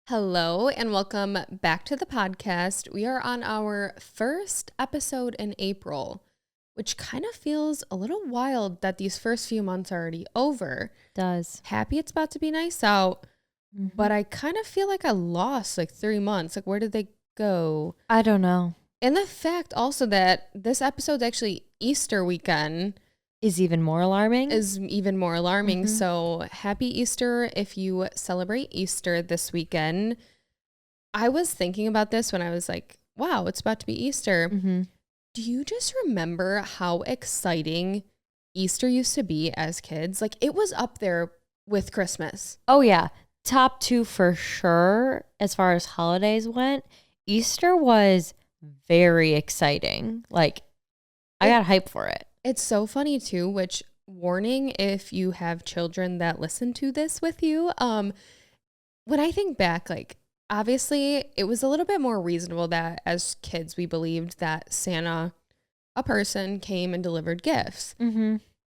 Hello and welcome back to the podcast. We are on our first episode in April, which kind of feels a little wild that these first few months are already over. Does. Happy it's about to be nice out, but I kind of feel like I lost like 3 months. Like, where did they go? I don't know. And the fact also that this episode's actually Easter weekend Is even more alarming. is even more alarming. So happy Easter if you celebrate Easter this weekend. I was thinking about this when I was like, wow, it's about to be Easter. Do you just remember how exciting Easter used to be as kids? Like, it was up there with Christmas. Oh, yeah. Top 2 for sure as far as holidays went. Easter was very exciting. Like, I got hyped for it. It's so funny too, which warning if you have children that listen to this with you. When I think back, like, obviously it was a little bit more reasonable that as kids we believed that Santa, a person, came and delivered gifts.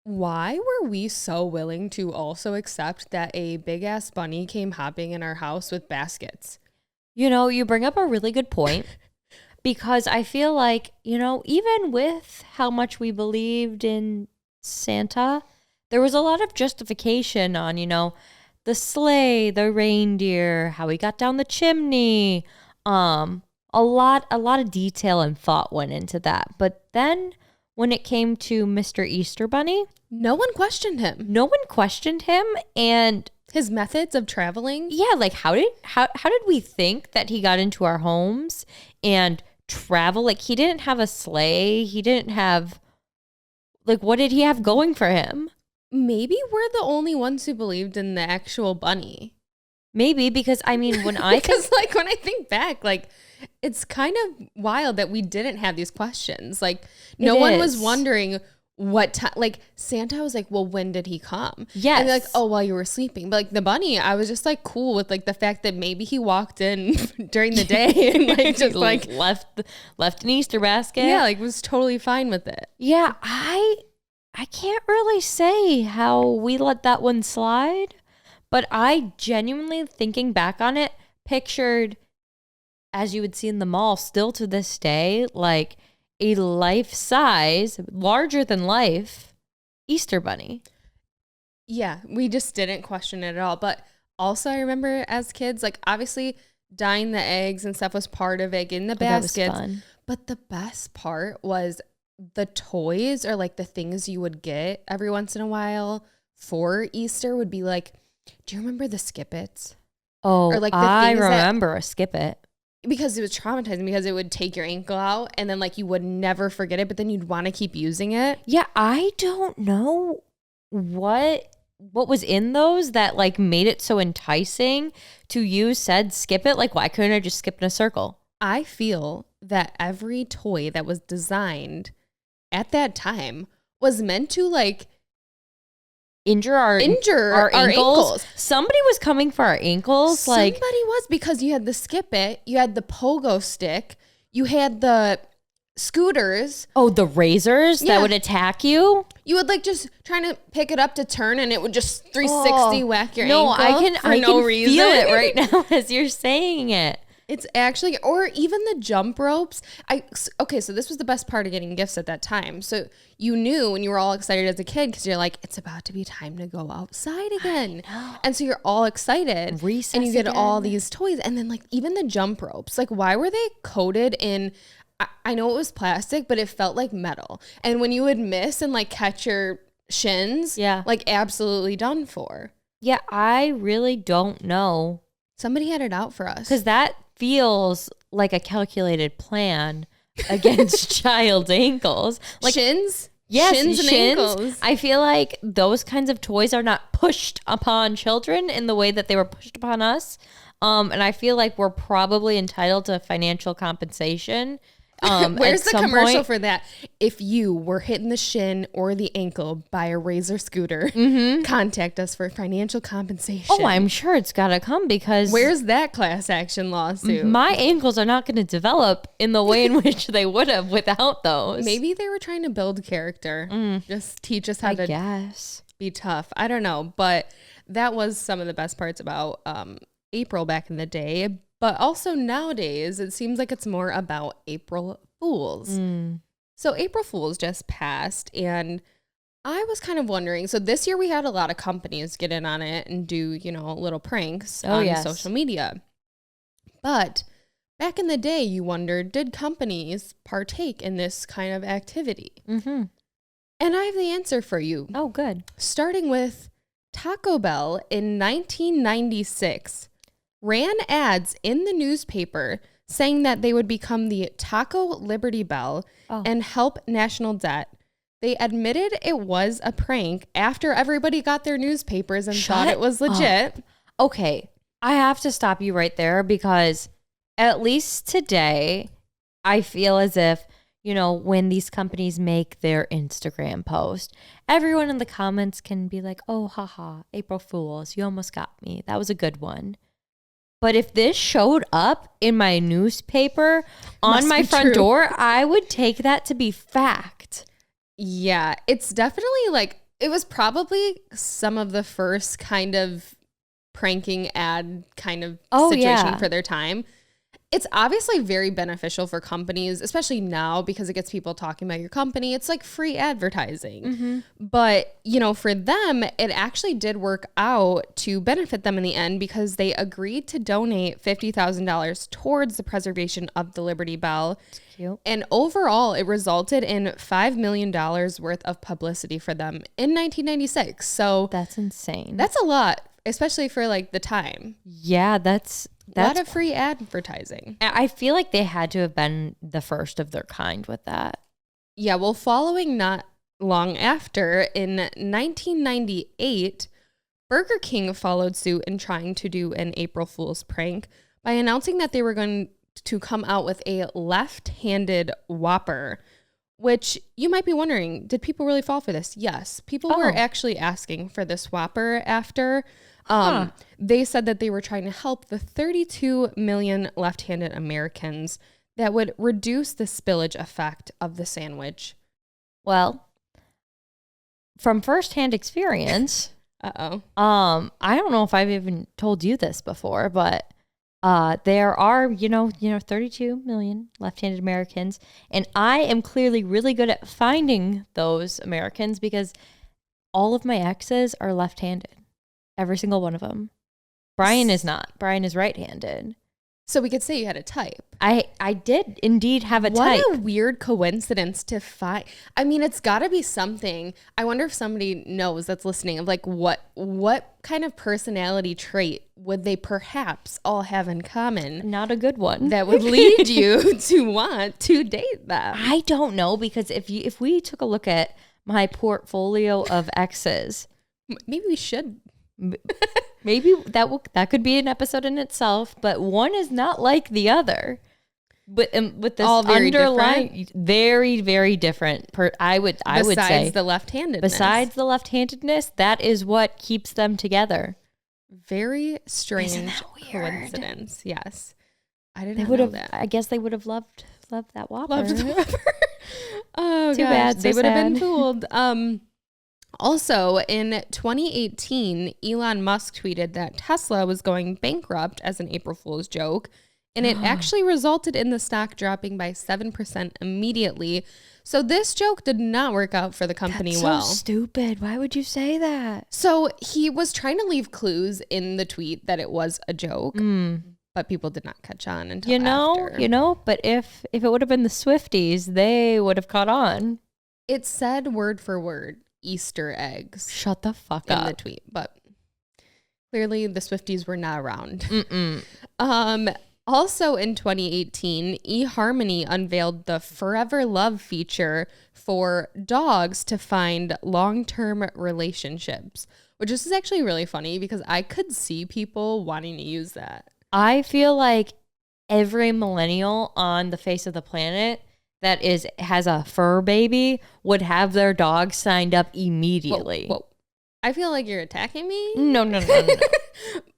Why were we so willing to also accept that a big ass bunny came hopping in our house with baskets? You know, you bring up a really good point. Because I feel like, you know, even with how much we believed in Santa, there was a lot of justification on, you know, the sleigh, the reindeer, how he got down the chimney. A lot of detail and thought went into that. But then when it came to Mr. Easter Bunny, no one questioned him. No one questioned him, and his methods of traveling. Yeah, like how did we think that he got into our homes and travel? Like, he didn't have a sleigh. He didn't have, like, what did he have going for him? Maybe we're the only ones who believed in the actual bunny. Maybe, because I mean, when I think back, like, it's kind of wild that we didn't have these questions. Like, no one was wondering what time. Like, Santa was like, well, when did he come? Yes. And they're like, oh, while you were sleeping. But like the bunny, I was just like cool with like the fact that maybe he walked in during the day and like just like left an Easter basket. Yeah, like was totally fine with it. Yeah, I can't really say how we let that one slide, but I genuinely, thinking back on it, pictured, as you would see in the mall still to this day, like a life-size, larger than life Easter bunny. Yeah, we just didn't question it at all. But also I remember as kids, like, obviously dyeing the eggs and stuff was part of it, getting the baskets. That was fun. But the best part was the toys, or like the things you would get every once in a while for Easter would be like, do you remember the Skip-Its? Oh, or like I remember a Skip-It. Because it was traumatizing, because it would take your ankle out and then like you would never forget it, but then you'd want to keep using it. Yeah, I don't know what was in those that like made it so enticing to use said Skip-It. Like, why couldn't I just skip in a circle? I feel that every toy that was designed at that time was meant to like injure our ankles. Somebody was coming for our ankles. Somebody was, because you had the Skip-It, you had the pogo stick, you had the scooters. Oh, the razors that would attack you. You would like just trying to pick it up to turn, and it would just 360 whack your ankle. I can feel it right now as you're saying it. It's actually, or even the jump ropes. Okay, so this was the best part of getting gifts at that time. So you knew when you were all excited as a kid, because you're like, it's about to be time to go outside again. And so you're all excited. Recess and you get again. all these toys. And then like even the jump ropes, like why were they coated in, I know it was plastic, but it felt like metal. And when you would miss and like catch your shins, like absolutely done for. Yeah, I really don't know. Somebody had it out for us. Because that feels like a calculated plan against child's ankles. Like shins? Yes, shins and ankles. I feel like those kinds of toys are not pushed upon children in the way that they were pushed upon us. And I feel like we're probably entitled to financial compensation. Where's the commercial for that? If you were hit in the shin or the ankle by a razor scooter, contact us for financial compensation. Oh, I'm sure it's got to come, because where's that class action lawsuit? My ankles are not going to develop in the way in which they would have without those. Maybe they were trying to build character. Just teach us how to be tough. I don't know, but that was some of the best parts about April back in the day, but also nowadays it seems like it's more about April Fools. So April Fools just passed, and I was kind of wondering, so this year we had a lot of companies get in on it and do, little pranks on social media. But back in the day, you wondered, did companies partake in this kind of activity? Mm-hmm. And I have the answer for you. Oh, good. Starting with Taco Bell in 1996 ran ads in the newspaper saying that they would become the Taco Liberty Bell and help national debt. They admitted it was a prank after everybody got their newspapers and thought it was legit. Okay, I have to stop you right there because at least today, I feel as if, when these companies make their Instagram post, everyone in the comments can be like, oh, haha, April Fools, you almost got me. That was a good one. But if this showed up in my newspaper on my front door, I would take that to be fact. Yeah, it's definitely it was probably some of the first kind of pranking ad kind of situation for their time. It's obviously very beneficial for companies, especially now because it gets people talking about your company. It's like free advertising. Mm-hmm. But, for them, it actually did work out to benefit them in the end because they agreed to donate $50,000 towards the preservation of the Liberty Bell. That's cute. And overall, it resulted in $5 million worth of publicity for them in 1996. So that's insane. That's a lot, especially for the time. Yeah, that's a lot of free advertising. I feel like they had to have been the first of their kind with that. Yeah, well, following not long after, in 1998, Burger King followed suit in trying to do an April Fool's prank by announcing that they were going to come out with a left-handed Whopper, which you might be wondering, did people really fall for this? Yes, people were actually asking for this Whopper after. They said that they were trying to help the 32 million left-handed Americans that would reduce the spillage effect of the sandwich. Well, from firsthand experience, I don't know if I've even told you this before, but there are, 32 million left-handed Americans, and I am clearly really good at finding those Americans because all of my exes are left-handed. Every single one of them. Brian is not. Brian is right-handed. So we could say you had a type. I did indeed have a type. What a weird coincidence to find. I mean, it's got to be something. I wonder if somebody knows that's listening of what kind of personality trait would they perhaps all have in common? Not a good one. That would lead you to want to date them. I don't know, because if we took a look at my portfolio of exes, maybe we should. Maybe that could be an episode in itself, but one is not like the other. But with this all very underlying, different. Very, very different. I would say besides the left-handedness. Besides the left-handedness, that is what keeps them together. Very strange coincidence. Yes, I didn't know that. I guess they would have loved that Whopper. Loved the Whopper. Oh, too bad. They would have been fooled. Also, in 2018, Elon Musk tweeted that Tesla was going bankrupt as an April Fool's joke, and it actually resulted in the stock dropping by 7% immediately. So this joke did not work out for the company well. So stupid. Why would you say that? So he was trying to leave clues in the tweet that it was a joke, but people did not catch on until after. But if it would have been the Swifties, they would have caught on. It said word for word Easter eggs. Shut the fuck up. In the tweet, but clearly the Swifties were not around. Also in 2018, eHarmony unveiled the Forever Love feature for dogs to find long-term relationships, which is actually really funny because I could see people wanting to use that. I feel like every millennial on the face of the planet that has a fur baby would have their dog signed up immediately. Whoa. I feel like you're attacking me. No.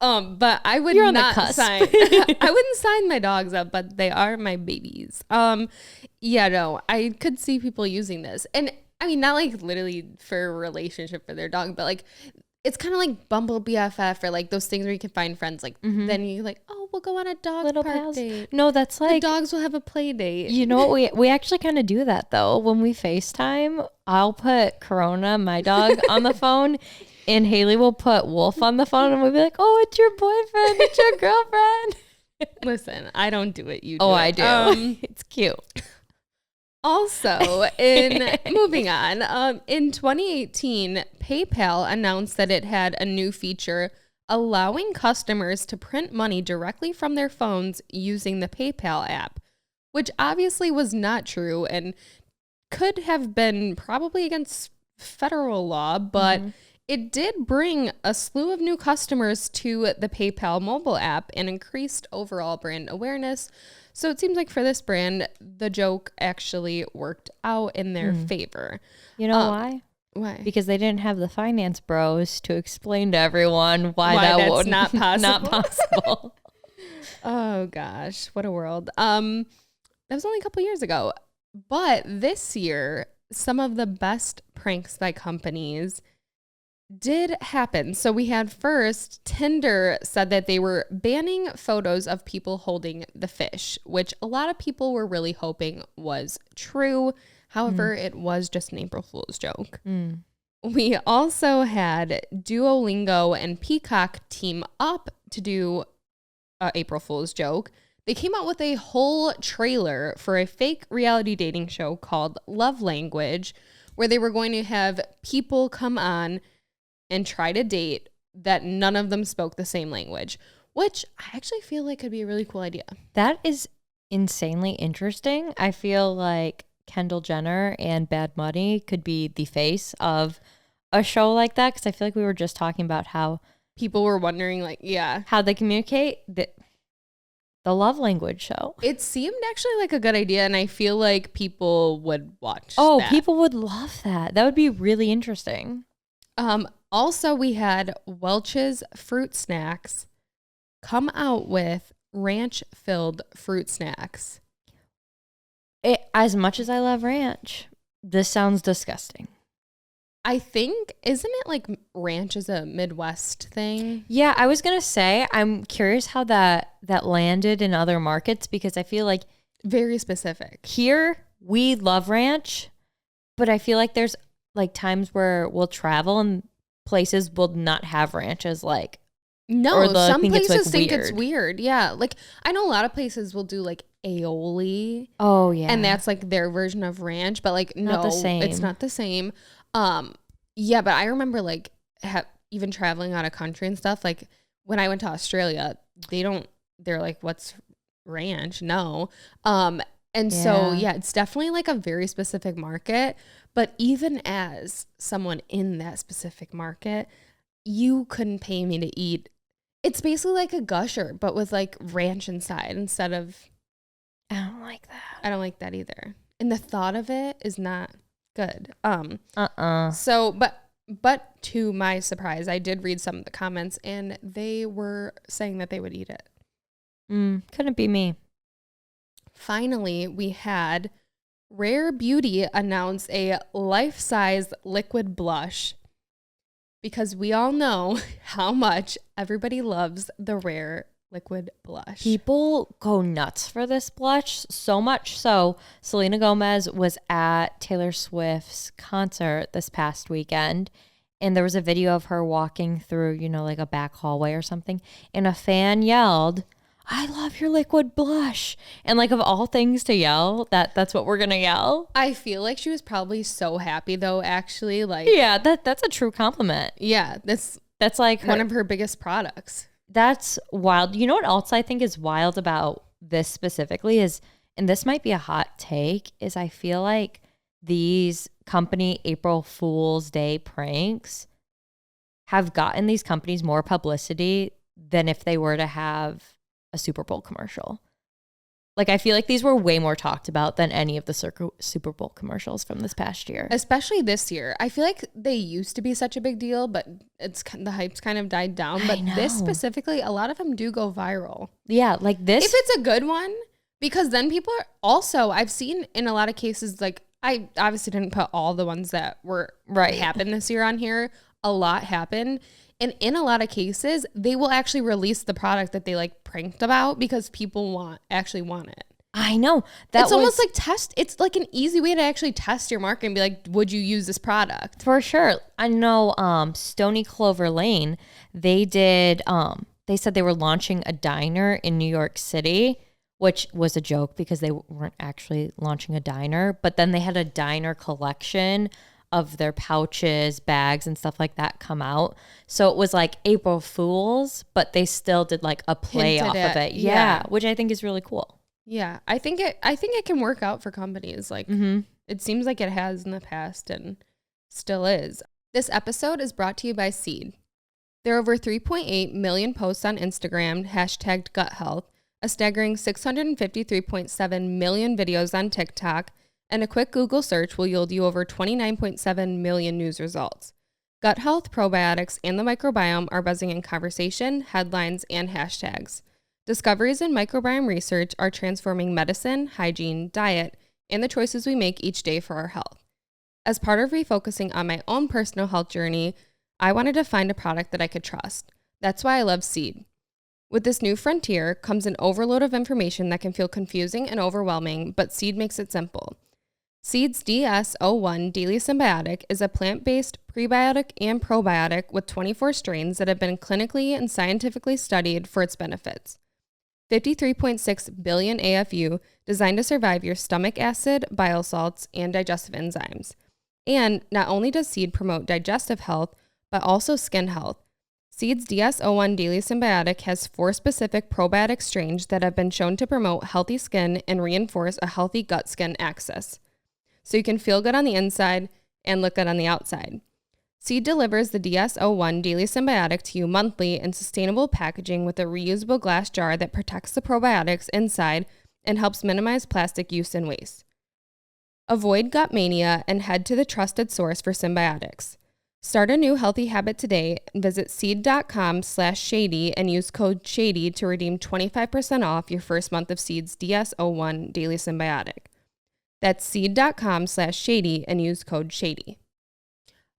But I would You're on not the cusp. sign. I wouldn't sign my dogs up, but they are my babies. Yeah, no, I could see people using this, and I mean, not like literally for a relationship for their dog, but like it's kind of like Bumble BFF or like those things where you can find friends. Like then you like, oh, we'll go on a dog Little park pals. date. No, that's The like, dogs will have a play date. you know what? We actually kind of do that though. When we FaceTime, I'll put Corona, my dog, on the phone, and Hailey will put Wolf on the phone, and we'll be like, "Oh, it's your boyfriend, it's your girlfriend." Listen, I don't do it. You do Oh, it. I do. It's cute. Also, moving on, in 2018, PayPal announced that it had a new feature allowing customers to print money directly from their phones using the PayPal app, which obviously was not true and could have been probably against federal law, but it did bring a slew of new customers to the PayPal mobile app and increased overall brand awareness. So it seems like for this brand, the joke actually worked out in their favor. You know why? Why? Because they didn't have the finance bros to explain to everyone why that that's was not possible. Not possible. Oh gosh, what a world. That was only a couple years ago. But this year, some of the best pranks by companies did happen. So we had first, Tinder said that they were banning photos of people holding the fish, which a lot of people were really hoping was true. However, it was just an April Fool's joke. We also had Duolingo and Peacock team up to do April Fool's joke. They came out with a whole trailer for a fake reality dating show called Love Language, where they were going to have people come on and try to date that none of them spoke the same language, which I actually feel like could be a really cool idea. That is insanely interesting. I feel like Kendall Jenner and Bad Money could be the face of a show like that, because I feel like we were just talking about how people were wondering, like, how they communicate. The Love Language show. It seemed actually like a good idea, and I feel like people would watch that. People would love that. That would be really interesting. Also, we had Welch's Fruit Snacks come out with ranch-filled fruit snacks. As much as I love ranch, this sounds disgusting. I think, isn't it like ranch is a Midwest thing? Yeah, I was going to say, I'm curious how that landed in other markets, because I feel like very specific. Here, we love ranch, but I feel like there's like times where we'll travel and places will not have ranches, like, no, some places think weird. it's weird. Yeah, like I know a lot of places will do like aioli. Oh yeah, and that's like their version of ranch, but like not no, the same. It's not the same. Yeah, but I remember like even traveling out of country and stuff. Like when I went to Australia, they're like, "What's ranch?" No. So it's definitely like a very specific market. But even as someone in that specific market, you couldn't pay me to eat. It's basically like a gusher, but with like ranch inside instead of. I don't like that. I don't like that either. And the thought of it is not good. So, but to my surprise, I did read some of the comments, and they were saying that they would eat it. Couldn't be me. Finally, we had Rare Beauty announce a life-size liquid blush, because we all know how much everybody loves the Rare liquid blush. People go nuts for this blush, so much so Selena Gomez was at Taylor Swift's concert this past weekend, and there was a video of her walking through, like a back hallway or something, and a fan yelled, "I love your liquid blush." And like, of all things to yell, that's what we're gonna yell. I feel like she was probably so happy though, actually. Like, yeah, that's a true compliment. Yeah, that's like one of her biggest products. That's wild. You know what else I think is wild about this specifically is, and this might be a hot take, is I feel like these company April Fool's Day pranks have gotten these companies more publicity than if they were to have a Super Bowl commercial. Like, I feel like these were way more talked about than any of the Super Bowl commercials from this past year. Especially this year. I feel like they used to be such a big deal, but the hype's kind of died down. But this specifically, a lot of them do go viral. Yeah, like this. If it's a good one, because then people are also, I've seen in a lot of cases, like, I obviously didn't put all the ones that were happened this year on here. a lot happen. And in a lot of cases, they will actually release the product that they like pranked about because people actually want it. I know. It's almost like it's like an easy way to actually test your market and be like, would you use this product? For sure. I know Stony Clover Lane, they did, they said they were launching a diner in New York City, which was a joke because they weren't actually launching a diner. But then they had a diner collection of their pouches, bags, and stuff like that come out. So it was like April Fools, but they still did like a play off of it. Yeah, which I think is really cool. Yeah, I think it can work out for companies. Like it seems like it has in the past and still is. This episode is brought to you by Seed. There are over 3.8 million posts on Instagram hashtagged gut health, a staggering 653.7 million videos on TikTok, and a quick Google search will yield you over 29.7 million news results. Gut health, probiotics, and the microbiome are buzzing in conversation, headlines, and hashtags. Discoveries in microbiome research are transforming medicine, hygiene, diet, and the choices we make each day for our health. As part of refocusing on my own personal health journey, I wanted to find a product that I could trust. That's why I love Seed. With this new frontier comes an overload of information that can feel confusing and overwhelming, but Seed makes it simple. Seed's DS-01 Daily Symbiotic is a plant-based prebiotic and probiotic with 24 strains that have been clinically and scientifically studied for its benefits. 53.6 billion AFU designed to survive your stomach acid, bile salts, and digestive enzymes. And not only does Seed promote digestive health, but also skin health. Seed's DS-01 Daily Symbiotic has 4 specific probiotic strains that have been shown to promote healthy skin and reinforce a healthy gut-skin axis. So you can feel good on the inside and look good on the outside. Seed delivers the DS-01 Daily Symbiotic to you monthly in sustainable packaging with a reusable glass jar that protects the probiotics inside and helps minimize plastic use and waste. Avoid gut mania and head to the trusted source for symbiotics. Start a new healthy habit today and visit seed.com/shady and use code SHADY to redeem 25% off your first month of Seed's DS-01 Daily Symbiotic. That's seed.com/shady and use code SHADY.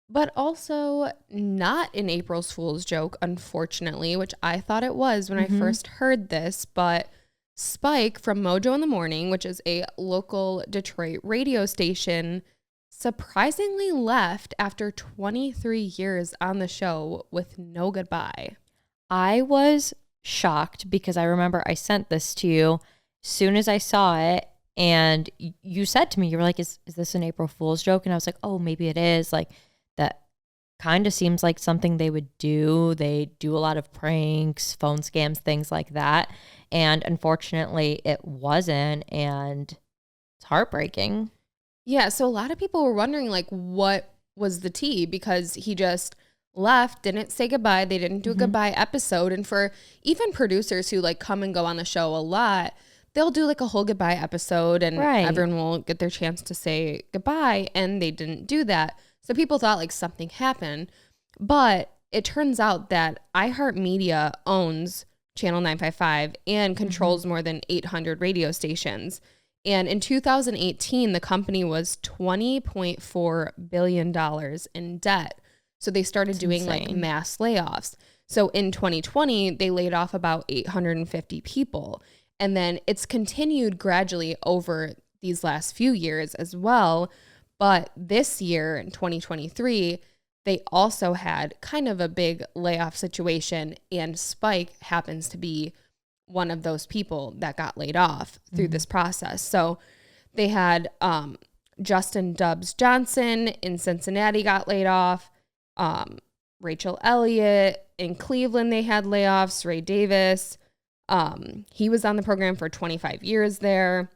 But also not an April's Fool's joke, unfortunately, which I thought it was when I first heard this, but Spike from Mojo in the Morning, which is a local Detroit radio station, surprisingly left after 23 years on the show with no goodbye. I was shocked because I remember I sent this to you as soon as I saw it, and you said to me, you were like, is this an April Fool's joke? And I was like, oh, maybe it is. Like, that kind of seems like something they would do. They do a lot of pranks, phone scams, things like that. And unfortunately, it wasn't, and it's heartbreaking. Yeah, so a lot of people were wondering, like, what was the tea? Because he just left, didn't say goodbye. They didn't do a goodbye episode. And for even producers who, like, come and go on the show a lot, they'll do, like, a whole goodbye episode, and everyone will get their chance to say goodbye, and they didn't do that. So people thought, like, something happened. But it turns out that iHeartMedia owns Channel 955 and controls more than 800 radio stations. And in 2018, the company was $20.4 billion in debt. So they started doing like mass layoffs. So in 2020, they laid off about 850 people. And then it's continued gradually over these last few years as well. But this year in 2023, they also had kind of a big layoff situation. And Spike happens to be one of those people that got laid off through this process. So they had Justin Dubs Johnson in Cincinnati got laid off. Rachel Elliott in Cleveland, they had layoffs. Ray Davis, he was on the program for 25 years there.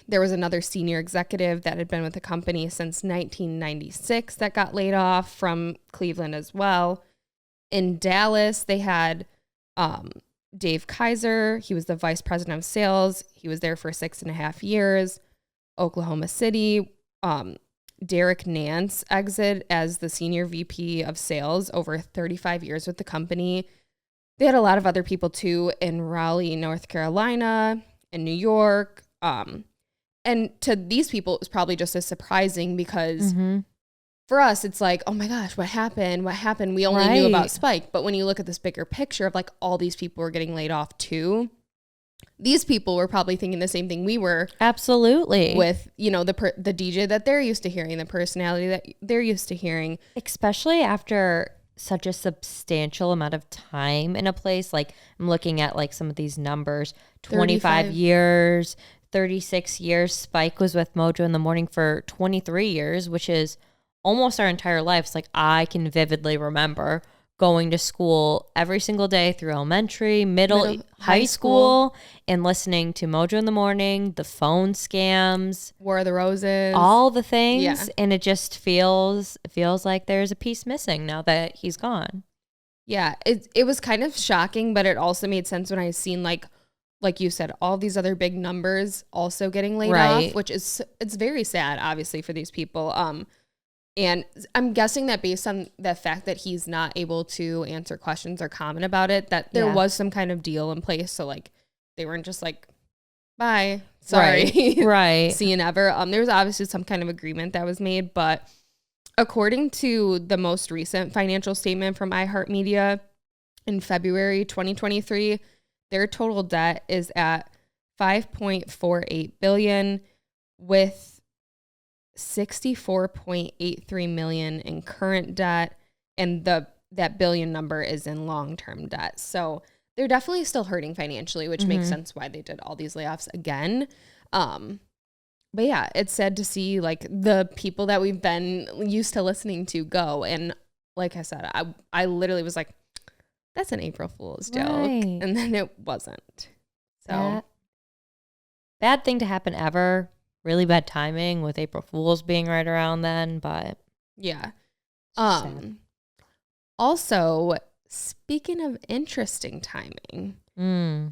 There was another senior executive that had been with the company since 1996 that got laid off from Cleveland as well. In Dallas, they had Dave Kaiser. He was the vice president of sales. He was there for 6.5 years. Oklahoma City, Derek Nance exit as the senior VP of sales, over 35 years with the company. They had a lot of other people too in Raleigh, North Carolina, in New York. And to these people, it was probably just as surprising because for us, it's like, oh my gosh, what happened? What happened? We only knew about Spike. But when you look at this bigger picture of like all these people were getting laid off too, these people were probably thinking the same thing we were. Absolutely. With, you know, the DJ that they're used to hearing, the personality that they're used to hearing. Especially after such a substantial amount of time in a place. Like I'm looking at like some of these numbers, 25 years, 36 years. Spike was with Mojo in the Morning for 23 years, which is almost our entire lives. Like I can vividly remember going to school every single day through elementary, middle high school, and listening to Mojo in the Morning, the phone scams, War of the Roses, all the things. Yeah. And it just feels like there's a piece missing now that he's gone. Yeah, it was kind of shocking, but it also made sense when I seen like you said, all these other big numbers also getting laid off, which is, it's very sad, obviously, for these people. And I'm guessing that based on the fact that he's not able to answer questions or comment about it, that there was some kind of deal in place. So like they weren't just like, bye, sorry, right. see you never. There was obviously some kind of agreement that was made, but according to the most recent financial statement from iHeartMedia in February 2023, their total debt is at $5.48 billion with $64.83 million in current debt, and that billion number is in long-term debt. So they're definitely still hurting financially, which makes sense why they did all these layoffs again. But yeah, it's sad to see like the people that we've been used to listening to go. And like I said, I literally was like, that's an April Fool's joke. And then it wasn't. So bad thing to happen ever. Really bad timing with April Fool's being right around then, but yeah. Also, speaking of interesting timing,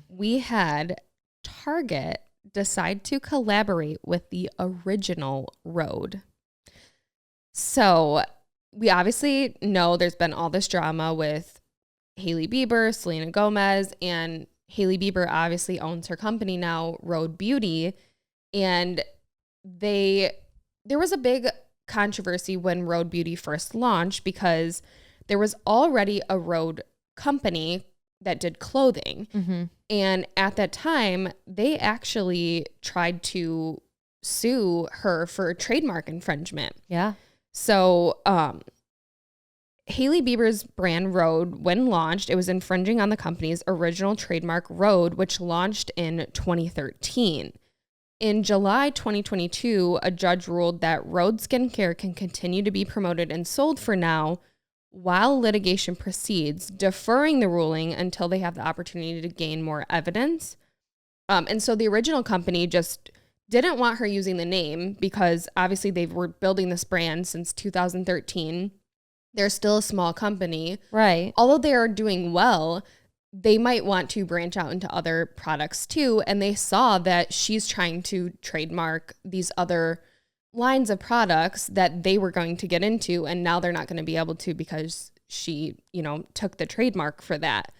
we had Target decide to collaborate with the original Rhode. So we obviously know there's been all this drama with Hailey Bieber-Selena Gomez, and Hailey Bieber obviously owns her company now, Rhode Beauty, and there was a big controversy when Rhode Beauty first launched because there was already a Rhode company that did clothing. And at that time, they actually tried to sue her for trademark infringement. Yeah. So Hailey Bieber's brand Rhode, when launched, it was infringing on the company's original trademark Rhode, which launched in 2013. In July 2022, a judge ruled that Rhode skincare can continue to be promoted and sold for now while litigation proceeds, deferring the ruling until they have the opportunity to gain more evidence. And so the original company just didn't want her using the name because obviously they were building this brand since 2013. They're still a small company. Right. Although they are doing well, they might want to branch out into other products too. And they saw that she's trying to trademark these other lines of products that they were going to get into. And now they're not going to be able to because she, took the trademark for that.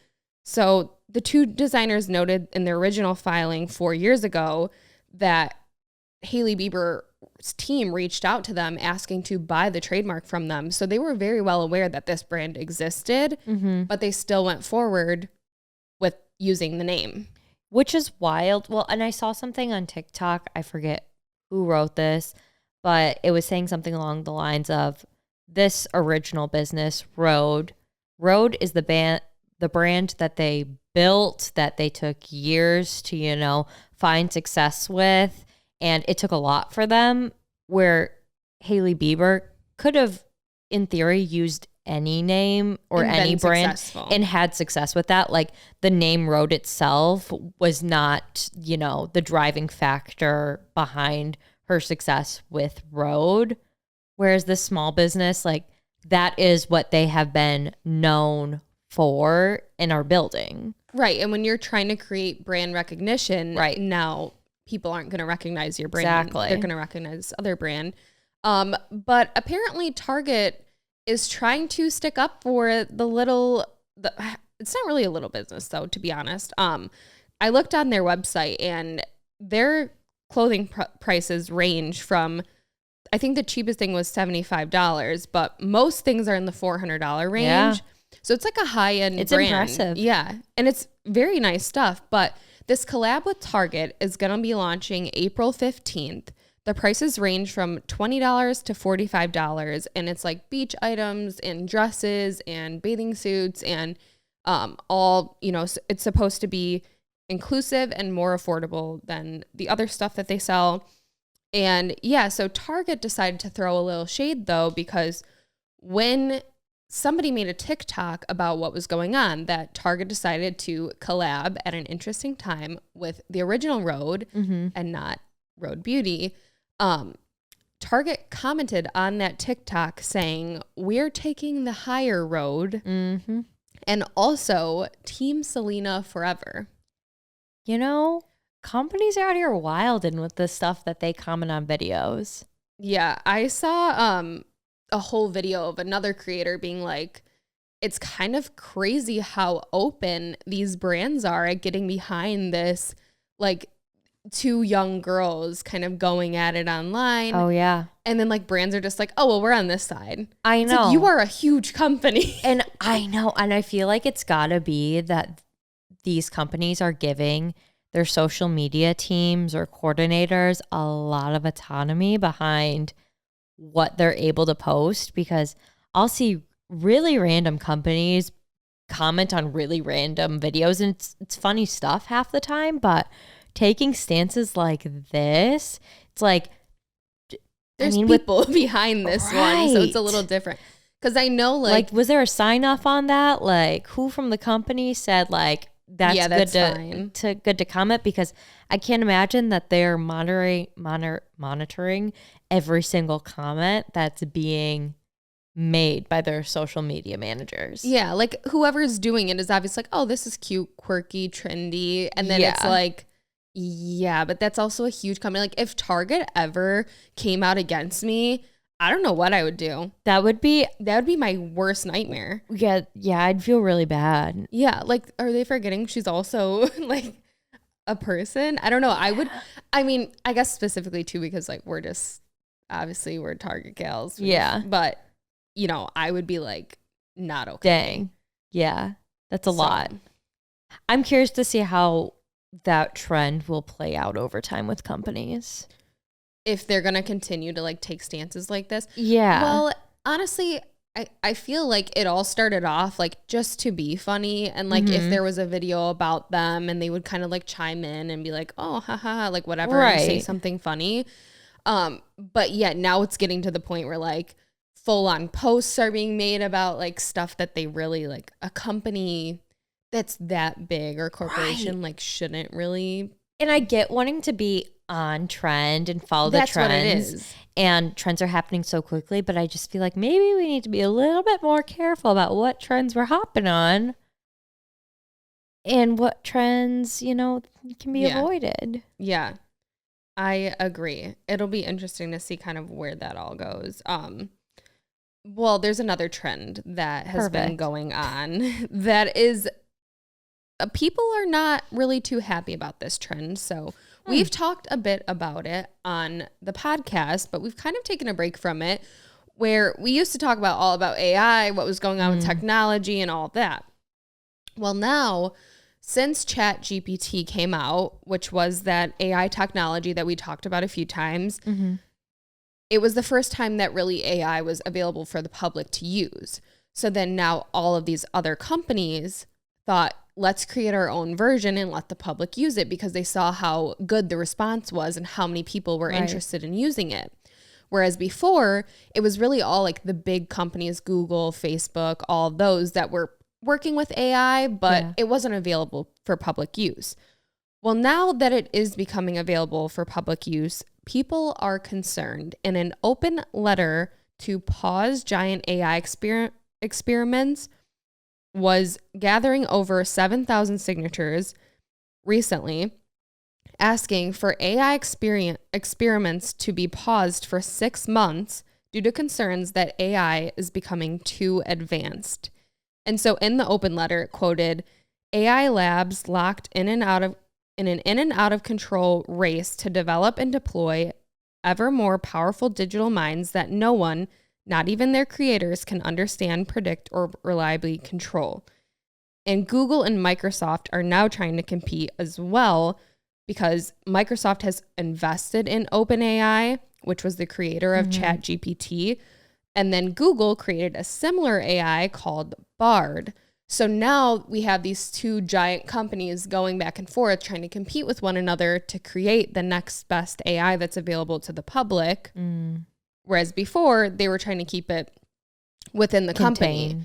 So the two designers noted in their original filing 4 years ago that Hailey Bieber's team reached out to them asking to buy the trademark from them. So they were very well aware that this brand existed, but they still went forward with using the name. Which is wild. Well, and I saw something on TikTok. I forget who wrote this, but it was saying something along the lines of this original business, Rhode. Rhode is the brand that they built, that they took years to, find success with. And it took a lot for them, where Hailey Bieber could have, in theory, used any name or any brand and had success with that. Like the name Rhode itself was not, the driving factor behind her success with Rhode. Whereas this small business, like that is what they have been known for and are building. Right. And when you're trying to create brand recognition, now people aren't going to recognize your brand. Exactly. They're going to recognize this other brand. But apparently Target is trying to stick up for it's not really a little business though, to be honest. I looked on their website and their clothing prices range from I think the cheapest thing was $75, but most things are in the $400 range. Yeah. So it's like a high-end It's brand. impressive. Yeah. And it's very nice stuff. But this collab with Target is going to be launching April 15th. The prices range from $20 to $45. And it's like beach items and dresses and bathing suits and all, you know, it's supposed to be inclusive and more affordable than the other stuff that they sell. And yeah, so Target decided to throw a little shade though, because when somebody made a TikTok about what was going on, that Target decided to collab at an interesting time with the original Rhode and not Rhode Beauty. Target commented on that TikTok saying, "We're taking the higher road," and also Team Selena forever. You know, companies are out here wilding with the stuff that they comment on videos. Yeah, I saw a whole video of another creator being like, it's kind of crazy how open these brands are at getting behind this, like, two young girls kind of going at it online. Oh, yeah. And then like brands are just like, oh, well, we're on this side. I know. It's like, you are a huge company. And I know. And I feel like it's got to be that these companies are giving their social media teams or coordinators a lot of autonomy behind what they're able to post, because I'll see really random companies comment on really random videos, and it's funny stuff half the time, but taking stances like this, it's like, there's people behind this one, so it's a little different. Because I know, like, was there a sign off on that? Like, who from the company said, like, that's good to comment? Because I can't imagine that they're monitoring every single comment that's being made by their social media managers. Yeah, like whoever's doing it is obviously like, oh, this is cute, quirky, trendy, and then it's like, yeah, but that's also a huge company. Like, if Target ever came out against me, I don't know what I would do. That would be my worst nightmare. Yeah, I'd feel really bad. Yeah, like, are they forgetting she's also like a person? I don't know. I mean, I guess specifically too, because like we're Target gals. Yeah. But, you know, I would be like, not okay. Dang. Yeah, that's a lot. I'm curious to see how that trend will play out over time with companies. If they're going to continue to like take stances like this. Yeah. Well, honestly, I feel like it all started off like just to be funny. And like if there was a video about them and they would kind of like chime in and be like, oh, ha, like whatever, and say something funny. But yeah, now it's getting to the point where like full on posts are being made about like stuff that they really like, a company that's that big or corporation like shouldn't really. And I get wanting to be on trend and follow the trends. That's what it is. And trends are happening so quickly, but I just feel like maybe we need to be a little bit more careful about what trends we're hopping on and what trends, you know, can be avoided. Yeah, I agree. It'll be interesting to see kind of where that all goes. Well, there's another trend that has been going on that is people are not really too happy about this trend. So we've talked a bit about it on the podcast, but we've kind of taken a break from it, where we used to talk all about AI, what was going on with technology and all that. Well, now, since ChatGPT came out, which was that AI technology that we talked about a few times, it was the first time that really AI was available for the public to use. So then now all of these other companies thought, let's create our own version and let the public use it, because they saw how good the response was and how many people were interested in using it. Whereas before, it was really all like the big companies, Google, Facebook, all those that were working with AI, but it wasn't available for public use. Well, now that it is becoming available for public use, people are concerned. In an open letter to pause giant AI experiments, was gathering over 7,000 signatures recently, asking for AI experiments to be paused for 6 months due to concerns that AI is becoming too advanced. And so in the open letter, it quoted, AI labs locked in an out of control race to develop and deploy ever more powerful digital minds that no one, not even their creators, can understand, predict, or reliably control. And Google and Microsoft are now trying to compete as well because Microsoft has invested in OpenAI, which was the creator of ChatGPT. And then Google created a similar AI called Bard. So now we have these two giant companies going back and forth trying to compete with one another to create the next best AI that's available to the public. Whereas before, they were trying to keep it within the company.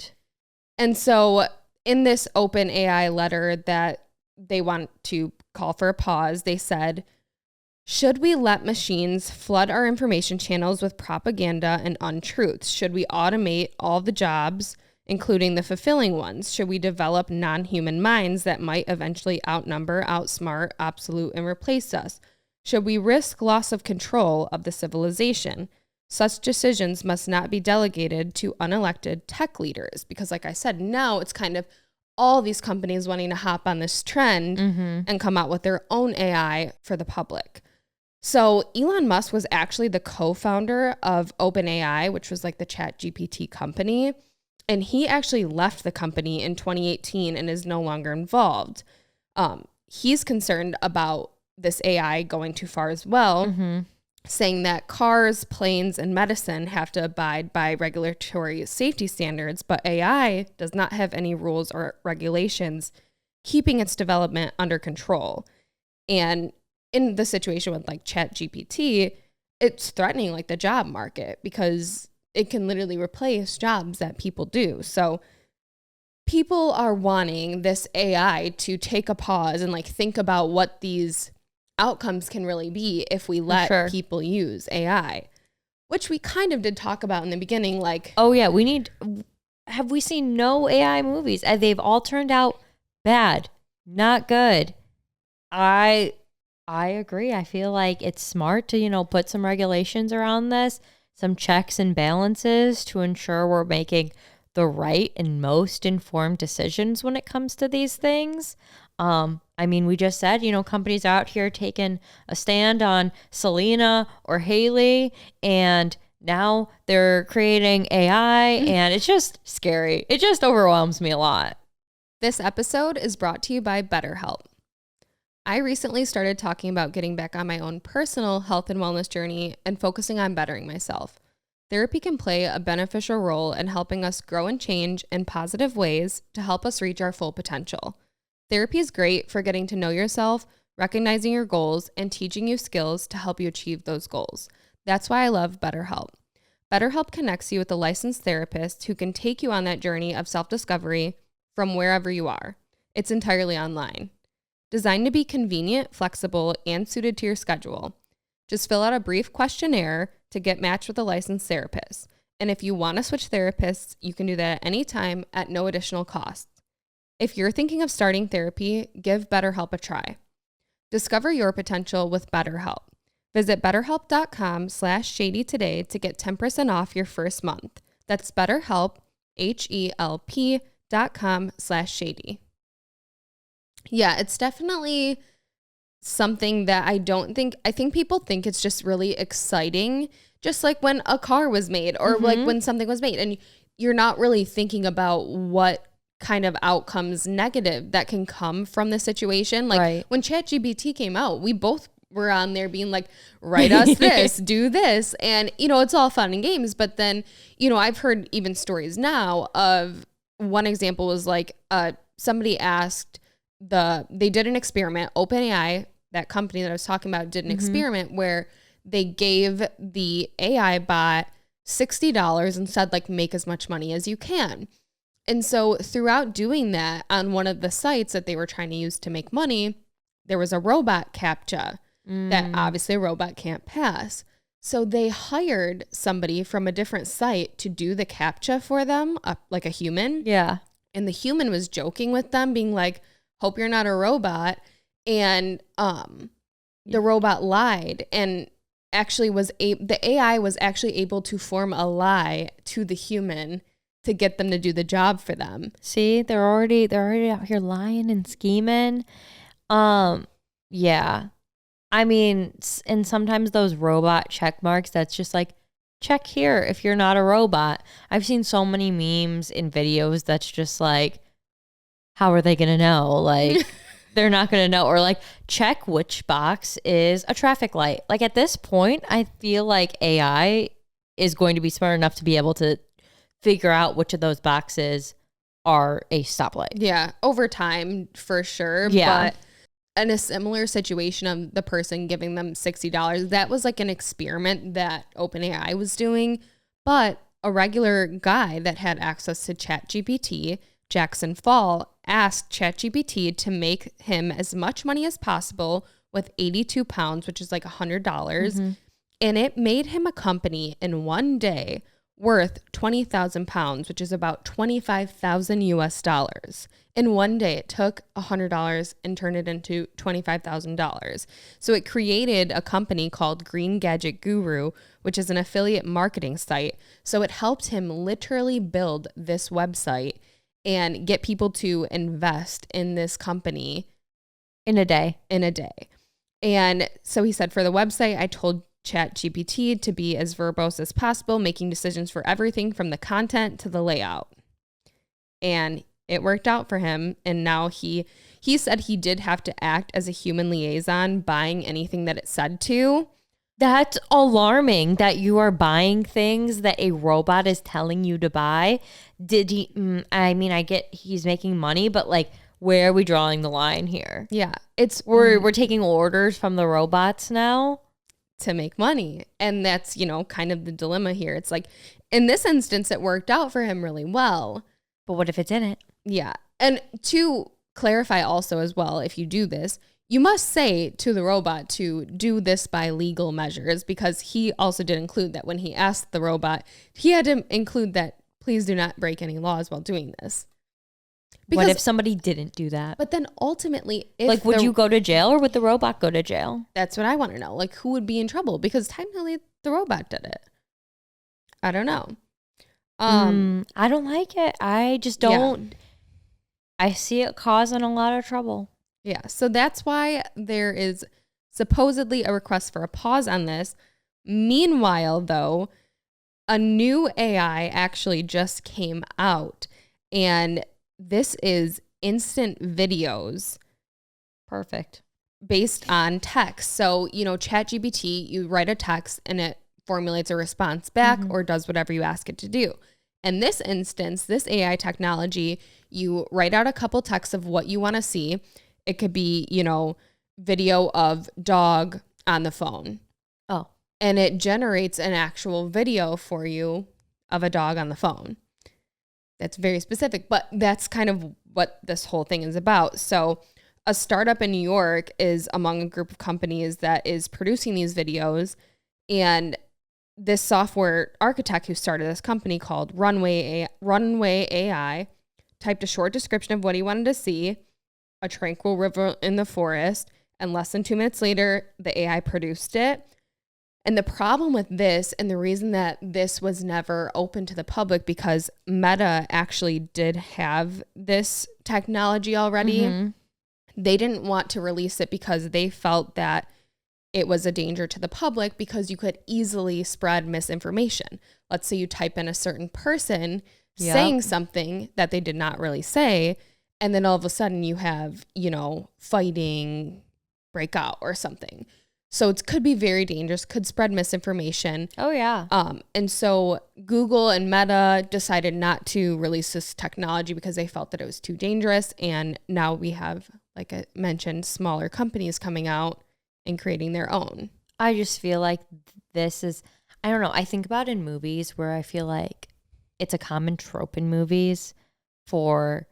And so in this OpenAI letter that they want to call for a pause, they said, should we let machines flood our information channels with propaganda and untruths? Should we automate all the jobs, including the fulfilling ones? Should we develop non-human minds that might eventually outnumber, outsmart, absolute, and replace us? Should we risk loss of control of the civilization? Such decisions must not be delegated to unelected tech leaders. Because like I said, now it's kind of all these companies wanting to hop on this trend and come out with their own AI for the public. So Elon Musk was actually the co-founder of OpenAI, which was like the ChatGPT company. And he actually left the company in 2018 and is no longer involved. He's concerned about this AI going too far as well, saying that cars, planes, and medicine have to abide by regulatory safety standards, but AI does not have any rules or regulations keeping its development under control. And in the situation with like ChatGPT, it's threatening like the job market because it can literally replace jobs that people do. So people are wanting this AI to take a pause and like think about what these outcomes can really be if we let people use AI, which we kind of did talk about in the beginning. Like, oh yeah, have we seen no AI movies? They've all turned out bad, not good. I agree. I feel like it's smart to, put some regulations around this, some checks and balances to ensure we're making the right and most informed decisions when it comes to these things. I mean, we just said, companies out here taking a stand on Selena or Hailey, and now they're creating AI, and it's just scary. It just overwhelms me a lot. This episode is brought to you by BetterHelp. I recently started talking about getting back on my own personal health and wellness journey and focusing on bettering myself. Therapy can play a beneficial role in helping us grow and change in positive ways to help us reach our full potential. Therapy is great for getting to know yourself, recognizing your goals, and teaching you skills to help you achieve those goals. That's why I love BetterHelp. BetterHelp connects you with a licensed therapist who can take you on that journey of self-discovery from wherever you are. It's entirely online. Designed to be convenient, flexible, and suited to your schedule. Just fill out a brief questionnaire to get matched with a licensed therapist. And if you want to switch therapists, you can do that at any time at no additional cost. If you're thinking of starting therapy, give BetterHelp a try. Discover your potential with BetterHelp. Visit betterhelp.com/shady today to get 10% off your first month. That's BetterHelp, HELP.com/shady. Yeah, it's definitely something that I think people think it's just really exciting, just like when a car was made or like when something was made, and you're not really thinking about what kind of outcomes negative that can come from the situation. Like when ChatGPT came out, we both were on there being like, write us this, do this. And, it's all fun and games. But then, I've heard even stories now of one example was like somebody asked they did an experiment. OpenAI, that company that I was talking about, did an experiment where they gave the AI bot $60 and said like, make as much money as you can. And so throughout doing that on one of the sites that they were trying to use to make money, there was a robot CAPTCHA that obviously a robot can't pass. So they hired somebody from a different site to do the CAPTCHA for them, like a human. Yeah. And the human was joking with them, being like, hope you're not a robot. And the robot lied and actually the AI was actually able to form a lie to the human to get them to do the job for them. See, they're already out here lying and scheming. Yeah. I mean, and sometimes those robot check marks, that's just like, check here if you're not a robot. I've seen so many memes in videos that's just like, how are they going to know? Like, they're not going to know. Or like, check which box is a traffic light. Like at this point, I feel like AI is going to be smart enough to be able to figure out which of those boxes are a stoplight. Yeah, over time for sure. Yeah. But in a similar situation of the person giving them $60, that was like an experiment that OpenAI was doing. But a regular guy that had access to ChatGPT, Jackson Fall, asked ChatGPT to make him as much money as possible with 82 pounds, which is like $100. And it made him a company in one day worth 20,000 pounds, which is about 25,000 US dollars. In one day, it took $100 and turned it into $25,000. So it created a company called Green Gadget Guru, which is an affiliate marketing site. So it helped him literally build this website and get people to invest in this company In a day. And so he said, for the website, I told ChatGPT to be as verbose as possible, making decisions for everything from the content to the layout. And it worked out for him. And now he said he did have to act as a human liaison, buying anything that it said to. That's alarming that you are buying things that a robot is telling you to buy. Did he, I mean, I get he's making money, but like, where are we drawing the line here? Yeah, We're taking orders from the robots now to make money. And that's, kind of the dilemma here. It's like, in this instance, it worked out for him really well. But what if it's in it? Yeah. And to clarify also as well, if you do this, you must say to the robot to do this by legal measures, because he also did include that when he asked the robot, he had to include that, please do not break any laws while doing this. What if somebody didn't do that? But then ultimately, would you go to jail or would the robot go to jail? That's what I want to know. Like, who would be in trouble? Because technically the robot did it. I don't know. I don't like it. I just don't. Yeah. I see it causing a lot of trouble. Yeah. So that's why there is supposedly a request for a pause on this. Meanwhile, though, a new AI actually just came out, and this is instant videos. Perfect. Based on text. So, ChatGPT, you write a text and it formulates a response back or does whatever you ask it to do. In this instance, this AI technology, you write out a couple texts of what you want to see. It could be, video of dog on the phone. Oh. And it generates an actual video for you of a dog on the phone. That's very specific, but that's kind of what this whole thing is about. So a startup in New York is among a group of companies that is producing these videos. And this software architect who started this company called Runway AI typed a short description of what he wanted to see, a tranquil river in the forest, and less than 2 minutes later, the AI produced it. And the problem with this, and the reason that this was never open to the public, because Meta actually did have this technology already. They didn't want to release it because they felt that it was a danger to the public, because you could easily spread misinformation. Let's say you type in a certain person saying something that they did not really say, and then all of a sudden you have, fighting break out or something. So it could be very dangerous, could spread misinformation. Oh, yeah. And so Google and Meta decided not to release this technology because they felt that it was too dangerous. And now we have, like I mentioned, smaller companies coming out and creating their own. I just feel like this is, I don't know, I think about in movies where I feel like it's a common trope in movies for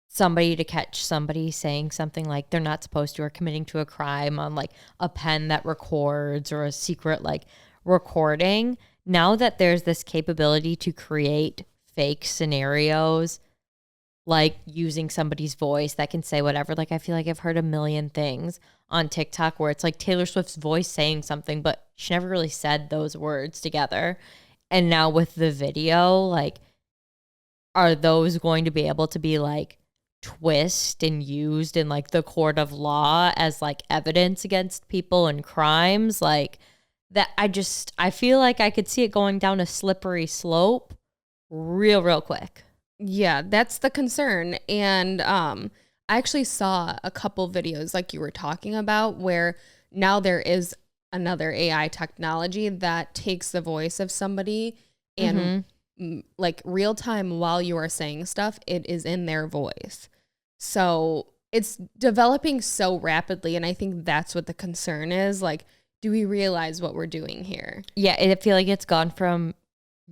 somebody to catch somebody saying something like they're not supposed to, or committing to a crime on like a pen that records or a secret like recording. Now that there's this capability to create fake scenarios, like using somebody's voice that can say whatever, like I feel like I've heard a million things on TikTok where it's like Taylor Swift's voice saying something, but she never really said those words together. And now with the video, like, are those going to be able to be like twist and used in like the court of law as like evidence against people and crimes, like that. I feel like I could see it going down a slippery slope real quick. Yeah, that's the concern. And I actually saw a couple videos like you were talking about where now there is another AI technology that takes the voice of somebody and like real time while you are saying stuff, it is in their voice. So it's developing so rapidly. And I think that's what the concern is. Like, do we realize what we're doing here? Yeah, I feel like it's gone from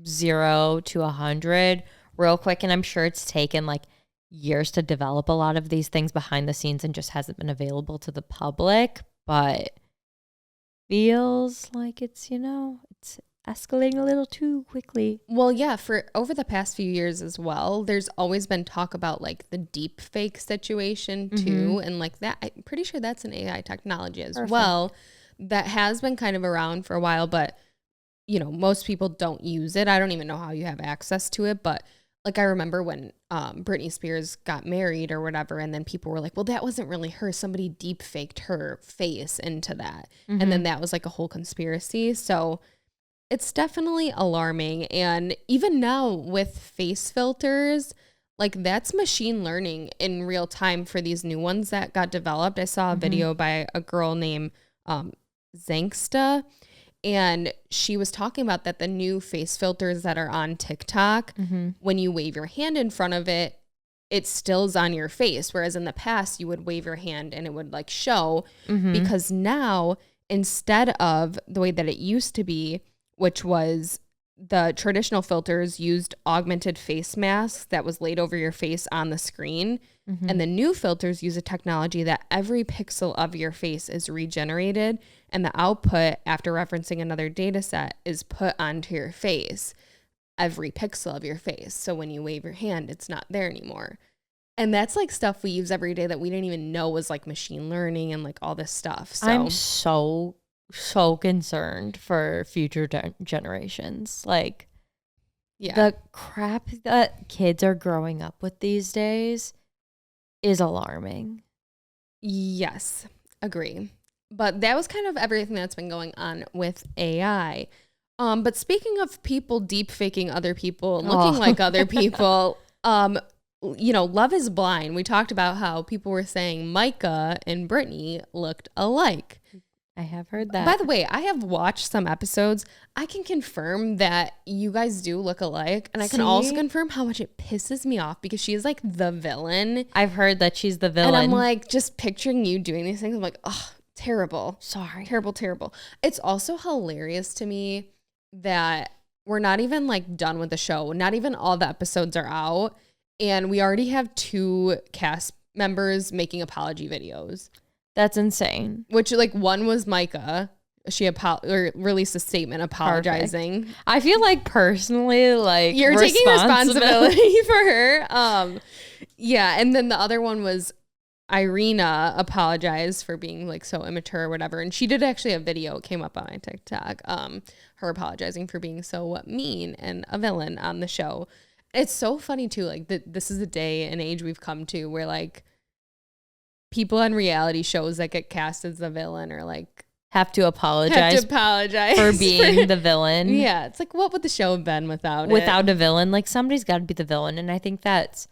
0 to 100 real quick. And I'm sure it's taken like years to develop a lot of these things behind the scenes and just hasn't been available to the public. But feels like it's, it's escalating a little too quickly. Well, yeah, for over the past few years as well, there's always been talk about like the deep fake situation too. And like that, I'm pretty sure that's an AI technology as well that has been kind of around for a while, but most people don't use it. I don't even know how you have access to it, but like I remember when Britney Spears got married or whatever, and then people were like, well, that wasn't really her. Somebody deep faked her face into that. And then that was like a whole conspiracy. So it's definitely alarming. And even now with face filters, like that's machine learning in real time for these new ones that got developed. I saw a video by a girl named Zangsta, and she was talking about that the new face filters that are on TikTok, when you wave your hand in front of it, it stills on your face. Whereas in the past, you would wave your hand and it would like show, because now instead of the way that it used to be, which was the traditional filters used augmented face masks that was laid over your face on the screen. And the new filters use a technology that every pixel of your face is regenerated, and the output after referencing another data set is put onto your face, every pixel of your face. So when you wave your hand, it's not there anymore. And that's like stuff we use every day that we didn't even know was like machine learning and like all this stuff. So I'm so concerned for future generations. Like, the crap that kids are growing up with these days is alarming. Yes, agree. But that was kind of everything that's been going on with AI. But speaking of people deep faking other people and looking like other people, Love is Blind. We talked about how people were saying Micah and Brittany looked alike. I have heard that. By the way, I have watched some episodes. I can confirm that you guys do look alike. And I can also confirm how much it pisses me off because she is like the villain. I've heard that she's the villain. And I'm like, just picturing you doing these things. I'm like, oh, terrible. Sorry. Terrible. It's also hilarious to me that we're not even like done with the show. Not even all the episodes are out. And we already have 2 cast members making apology videos. That's insane. Which like one was Micah. She released a statement apologizing. Perfect. I feel like personally, like you're taking responsibility for her. Yeah. And then the other one was Irina apologized for being like so immature or whatever. And she did actually a video, it came up on my TikTok, her apologizing for being so mean and a villain on the show. It's so funny too. Like this is a day and age we've come to where like people on reality shows that get cast as the villain or like have to apologize for being the villain. Yeah. It's like, what would the show have been without a villain? Like somebody's got to be the villain. And I think that's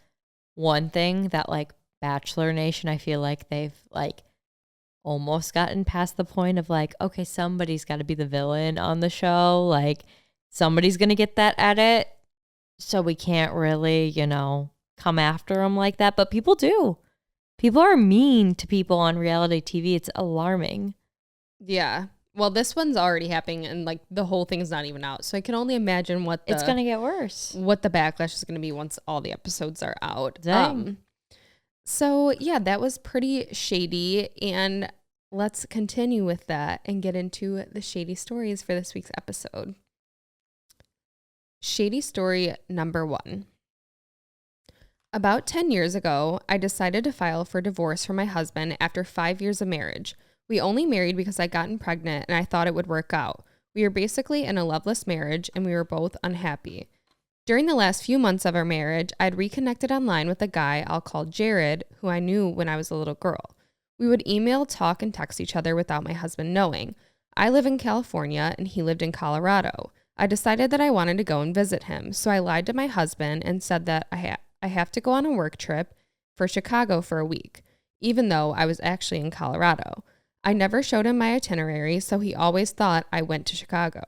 one thing that like Bachelor Nation, I feel like they've like almost gotten past the point of like, okay, somebody's got to be the villain on the show. Like somebody's going to get that edit. So we can't really, come after them like that. But people do. People are mean to people on reality TV. It's alarming. Yeah. Well, this one's already happening and like the whole thing's not even out. So I can only imagine it's going to get worse. What the backlash is going to be once all the episodes are out. Dang. So yeah, that was pretty shady. And let's continue with that and get into the shady stories for this week's episode. Shady story number 1. About 10 years ago, I decided to file for divorce from my husband after 5 years of marriage. We only married because I'd gotten pregnant and I thought it would work out. We were basically in a loveless marriage and we were both unhappy. During the last few months of our marriage, I'd reconnected online with a guy I'll call Jared, who I knew when I was a little girl. We would email, talk, and text each other without my husband knowing. I live in California and he lived in Colorado. I decided that I wanted to go and visit him, so I lied to my husband and said that I have to go on a work trip for Chicago for a week, even though I was actually in Colorado. I never showed him my itinerary, so he always thought I went to Chicago.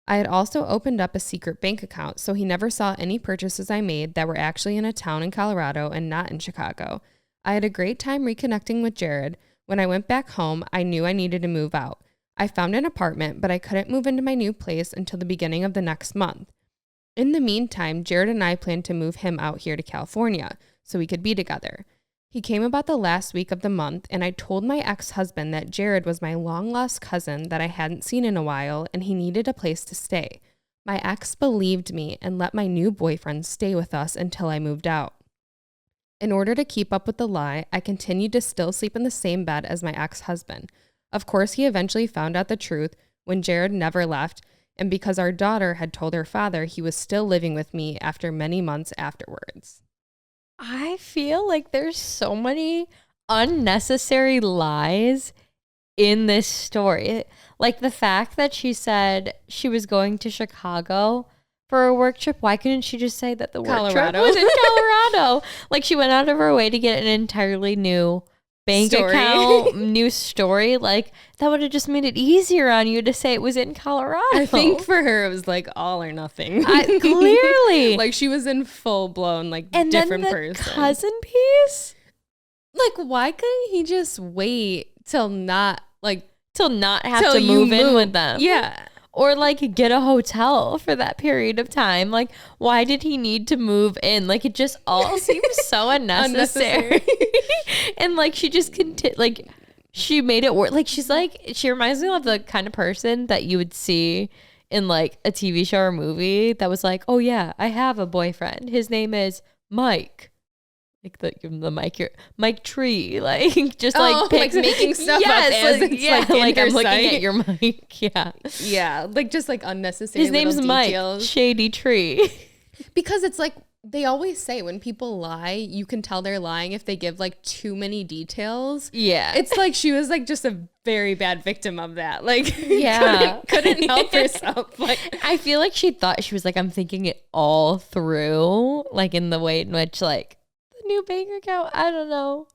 I had also opened up a secret bank account, so he never saw any purchases I made that were actually in a town in Colorado and not in Chicago. I had a great time reconnecting with Jared. When I went back home, I knew I needed to move out. I found an apartment, but I couldn't move into my new place until the beginning of the next month. In the meantime, Jared and I planned to move him out here to California so we could be together. He came about the last week of the month, and I told my ex-husband that Jared was my long-lost cousin that I hadn't seen in a while, and he needed a place to stay. My ex believed me and let my new boyfriend stay with us until I moved out. In order to keep up with the lie, I continued to still sleep in the same bed as my ex-husband. Of course, he eventually found out the truth when Jared never left, and because our daughter had told her father he was still living with me after many months afterwards. I feel like there's so many unnecessary lies in this story. Like the fact that she said she was going to Chicago for a work trip. Why couldn't she just say that the work trip was in Colorado? Like she went out of her way to get an entirely new bank account, new story. Like that would have just made it easier on you to say it was in Colorado. I think for her it was like all or nothing. Clearly. Like she was in full blown like and different then the person. Cousin piece? Like why couldn't he just wait till not have to move in with them? Yeah. Or like get a hotel for that period of time. Like why did he need to move in? Like it just all seems so unnecessary. And like she just she made it work. Like she reminds me of the kind of person that you would see in like a TV show or movie that was like, oh yeah, I have a boyfriend. His name is Mike. Like give him the mic, Mike Tree, like just like making stuff up as like, it's like I'm looking at your mic, yeah, like just like unnecessary. His name's Mike details. Shady Tree, because it's like they always say when people lie, you can tell they're lying if they give like too many details. Yeah, it's like she was like just a very bad victim of that. Like couldn't help herself. Like I feel like she thought she was like I'm thinking it all through, like in the way in which like. New bank account, I don't know,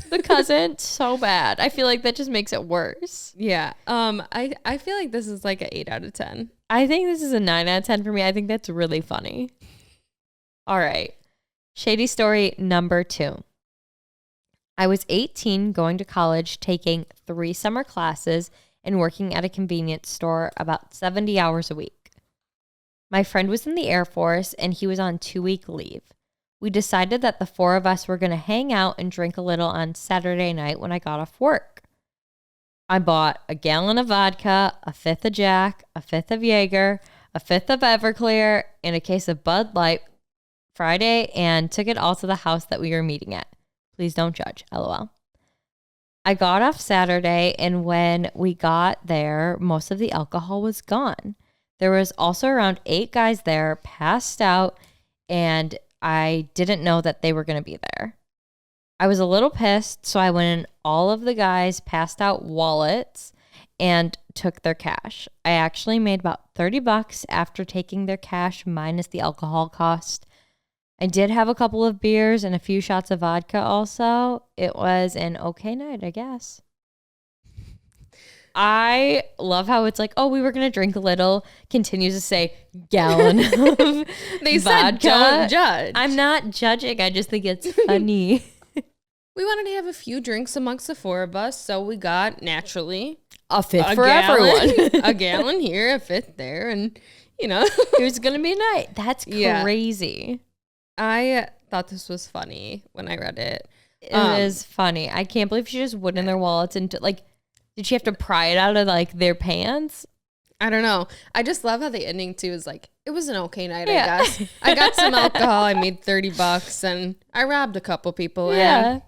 the cousin so bad. I feel like that just makes it worse. Yeah. I feel like this is like an 8 out of 10. I think this is a 9 out of 10 for me. I think that's really funny. All right, shady story number 2. I was 18, going to college, taking 3 summer classes and working at a convenience store about 70 hours a week. My friend was in the Air Force and he was on 2-week leave. We decided that the 4 of us were going to hang out and drink a little on Saturday night when I got off work. I bought a gallon of vodka, a 5th of Jack, a 5th of Jaeger, a 5th of Everclear, and a case of Bud Light Friday and took it all to the house that we were meeting at. Please don't judge, LOL. I got off Saturday, and when we got there, most of the alcohol was gone. There was also around 8 guys there, passed out, and I didn't know that they were going to be there. I was a little pissed, so I went in all of the guys' passed out wallets and took their cash. I actually made about $30 after taking their cash minus the alcohol cost. I did have a couple of beers and a few shots of vodka also. It was an okay night, I guess. I love how it's like, oh, we were going to drink a little. Continues to say gallon of They vodka. said don't judge. I'm not judging. I just think it's funny. We wanted to have a few drinks amongst the 4 of us, so we got naturally a 5th for everyone. A gallon here, a 5th there, and it was going to be a night. That's crazy. I thought this was funny when I read it. It is funny. I can't believe she just went in their wallets and did she have to pry it out of like their pants? I don't know. I just love how the ending too is like, it was an okay night, I guess. I got some alcohol. I made $30 and I robbed a couple people. Yeah. And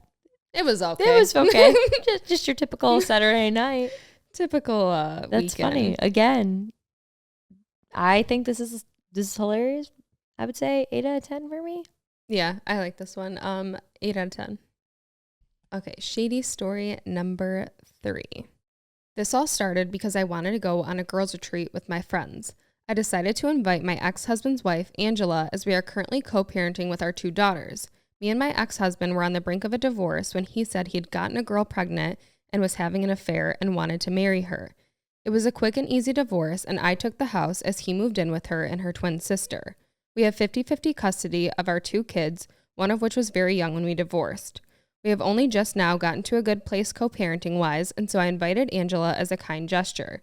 it was okay. It was okay. just your typical Saturday night. Typical That's weekend. funny. Again, I think this is hilarious. I would say 8 out of 10 for me. Yeah, I like this one. 8 out of 10. Okay, shady story number 3. This all started because I wanted to go on a girls' retreat with my friends. I decided to invite my ex-husband's wife, Angela, as we are currently co-parenting with our 2 daughters. Me and my ex-husband were on the brink of a divorce when he said he had gotten a girl pregnant and was having an affair and wanted to marry her. It was a quick and easy divorce, and I took the house as he moved in with her and her twin sister. We have 50-50 custody of our 2 kids, one of which was very young when we divorced. We have only just now gotten to a good place co-parenting-wise, and so I invited Angela as a kind gesture.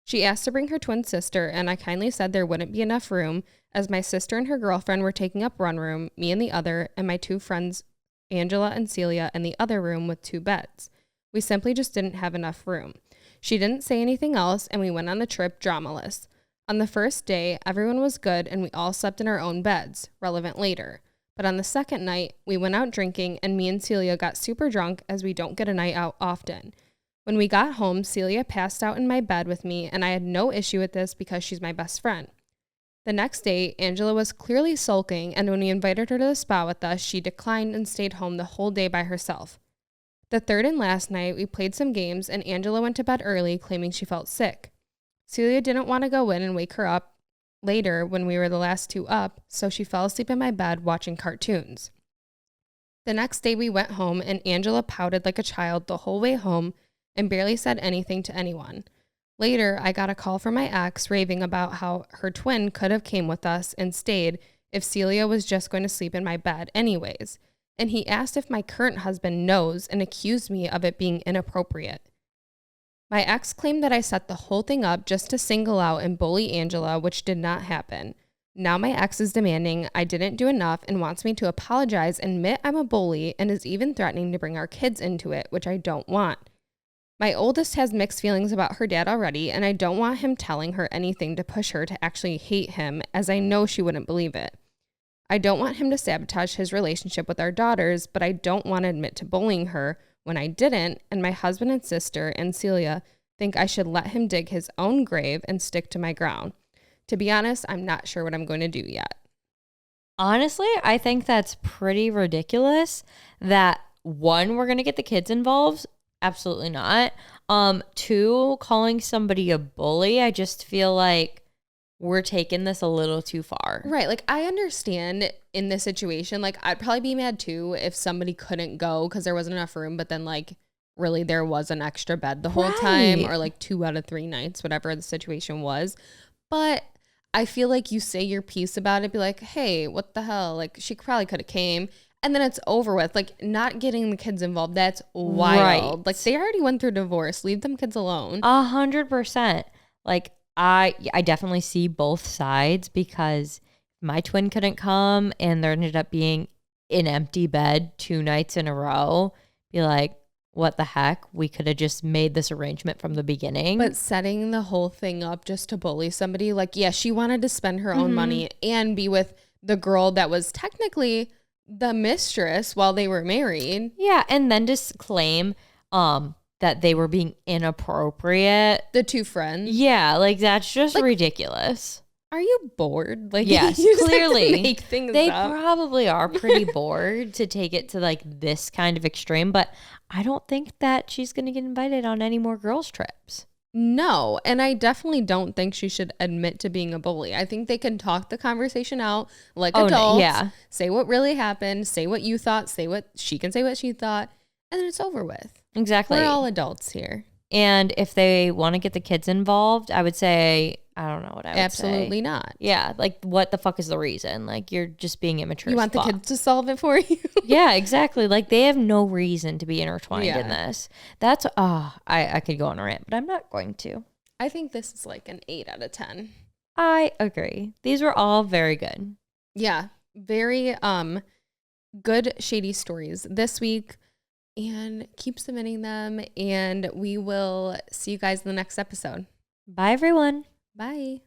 She asked to bring her twin sister, and I kindly said there wouldn't be enough room, as my sister and her girlfriend were taking up one room, me in the other, and my 2 friends, Angela and Celia, in the other room with 2 beds. We simply just didn't have enough room. She didn't say anything else, and we went on the trip dramaless. On the first day, everyone was good, and we all slept in our own beds, relevant later. But on the second night, we went out drinking, and me and Celia got super drunk, as we don't get a night out often. When we got home, Celia passed out in my bed with me, and I had no issue with this because she's my best friend. The next day, Angela was clearly sulking, and when we invited her to the spa with us, she declined and stayed home the whole day by herself. The third and last night, we played some games, and Angela went to bed early, claiming she felt sick. Celia didn't want to go in and wake her up later when we were the last 2 up, so she fell asleep in my bed watching cartoons. The next day, we went home, and Angela pouted like a child the whole way home and barely said anything to anyone. Later, I got a call from my ex raving about how her twin could have came with us and stayed if Celia was just going to sleep in my bed anyways. And he asked if my current husband knows and accused me of it being inappropriate. My ex claimed that I set the whole thing up just to single out and bully Angela, which did not happen. Now my ex is demanding I didn't do enough and wants me to apologize and admit I'm a bully, and is even threatening to bring our kids into it, which I don't want. My oldest has mixed feelings about her dad already, and I don't want him telling her anything to push her to actually hate him, as I know she wouldn't believe it. I don't want him to sabotage his relationship with our daughters, but I don't want to admit to bullying her when I didn't, and my husband and sister and Celia think I should let him dig his own grave and stick to my ground. To be honest, I'm not sure what I'm going to do yet. Honestly, I think that's pretty ridiculous that, 1, we're going to get the kids involved. Absolutely not. 2, calling somebody a bully. I just feel like we're taking this a little too far. Right. Like, I understand in this situation, like, I'd probably be mad too if somebody couldn't go because there wasn't enough room, but then, like, really there was an extra bed the whole time, or like 2 out of 3 nights, whatever the situation was. But I feel like you say your piece about it, be like, hey, what the hell? Like, she probably could have came. And then it's over with. Like, not getting the kids involved, that's wild. Right. Like, they already went through divorce. Leave them kids alone. 100%. Like, I definitely see both sides, because my twin couldn't come and there ended up being an empty bed 2 nights in a row. Be like, what the heck? We could have just made this arrangement from the beginning. But setting the whole thing up just to bully somebody, like, yeah, she wanted to spend her own money and be with the girl that was technically the mistress while they were married. Yeah, and then just claim that they were being inappropriate. The 2 friends. Yeah, like, that's just like, ridiculous. Are you bored? Like, yes, clearly. Make things they up. Probably are pretty bored to take it to like this kind of extreme, but I don't think that she's going to get invited on any more girls' trips. No, and I definitely don't think she should admit to being a bully. I think they can talk the conversation out like adults. No, yeah. Say what really happened. Say what you thought. She can say what she thought. And then it's over with. Exactly. We're all adults here. And if they want to get the kids involved, I would say, I don't know what I would Absolutely say. not. Yeah. Like, what the fuck is the reason? Like, you're just being immature. You want the kids to solve it for you? Yeah, exactly. Like, they have no reason to be intertwined in this. That's, I could go on a rant, but I'm not going to. I think this is like an 8 out of 10. I agree. These were all very good. Yeah. Very good shady stories this week. And keep submitting them. And we will see you guys in the next episode. Bye, everyone. Bye.